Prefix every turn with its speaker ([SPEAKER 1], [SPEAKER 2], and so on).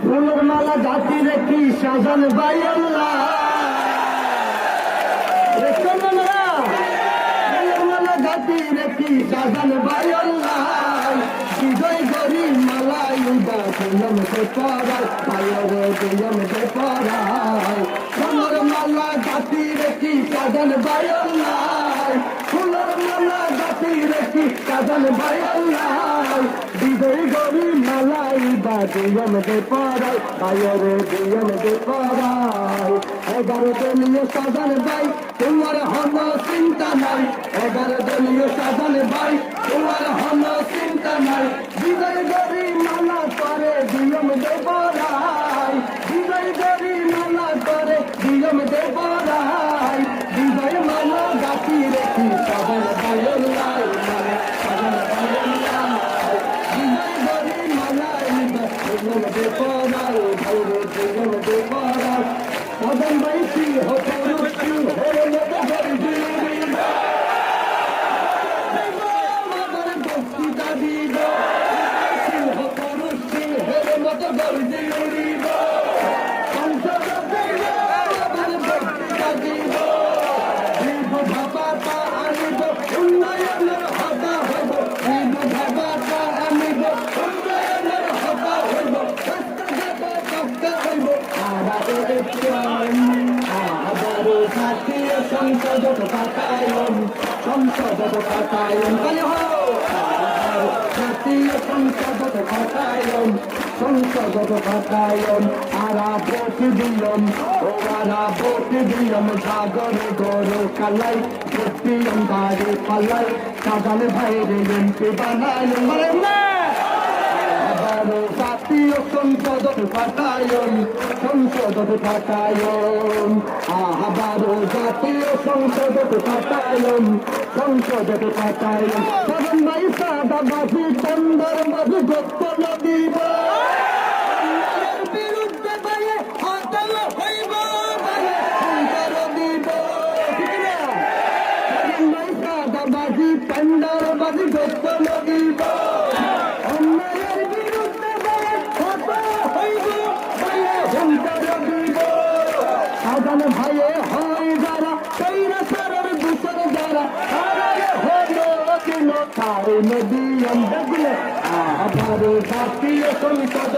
[SPEAKER 1] ফুলের মালা জাতি রেখি শাহজান ভাই আল্লাহ ফুলের মালা জাতি রেখি শাহজান ভাই আল্লাহ বিজয় গরি মালাই উদা দিয়ম দে পরাই ভাইরে দিয়ম দে পরাই ফুলের মালা জাতি রেখি শাহজান ভাই আল্লাহ ফুলের মালা জাতি রেখি শাহজান ভাই আল্লাহ বিজয় গরি মালাই উদা দিয়ম দে পরাই ভাইরে দিয়ম দে পরাই 11 দলীয় শাহজান ভাই তোমার হন চিন্তা নাই 11 দলীয় শাহজান ভাই তোমার হন চিন্তা নাই বিজয় গরি মালা করে দিয়ম দে পরাই বিজয় গরি মালা করে দিয়ম দে পরাই বিজয় মালা গাছি রেখি শাহজান ভাই আল্লাহ শাহজান ভাই আল্লাহ বিজয় গরি মালা দিয়ম দে পরাই ভাইরে দিয়ম দে পরাই শাহজান ভাই কি হতো রুচি হরে মতো গরি দিবি মাদার বস্তি দাবি গো কি হতো রুচি হরে মতো গরি দিবি সংসদ দেব মাদার বস্তি দাবি গো বিভু ভাবাটা আনিব উন্নয়নের হতা হইব বিভু ভাবাটা আনিব উন্নয়নের হতা হইব রাস্তাঘাটে পাক্কা হইব আবারও জাতীয় সংসদ পাঠায়ন কালে হো জাতীয় সংসদ পাঠায়ন আরা ভোট দিয়ম ও আরা ভোট দিয়ম সাগর গরু কালাই ভোট দিয়ম বাড়ি পালাই শাহজান ভাইরে এমপি বানাইলেন আবারও জাতীয় সংসদ পাঠায়ন আবারও জাতীয় সংসদ পাঠায়ন শাহজান ভাই সাদা বাজি চন্দর বাজি গোত্তল দিব বিরুদ্ধে বাইরে হতল হইব সংকর দিব শাহজান ভাই সাদা বাজি চন্দর বাজি গোত্তল দিব অন্যায়ের বিরুদ্ধে বাইরে হতল হইব সংকর দিব শাহজান ভাইয়ে হয় যারা কইরা সারার দুসর যারা তারে নদীয়ম দেখলে আবারও জাতীয় সংসদ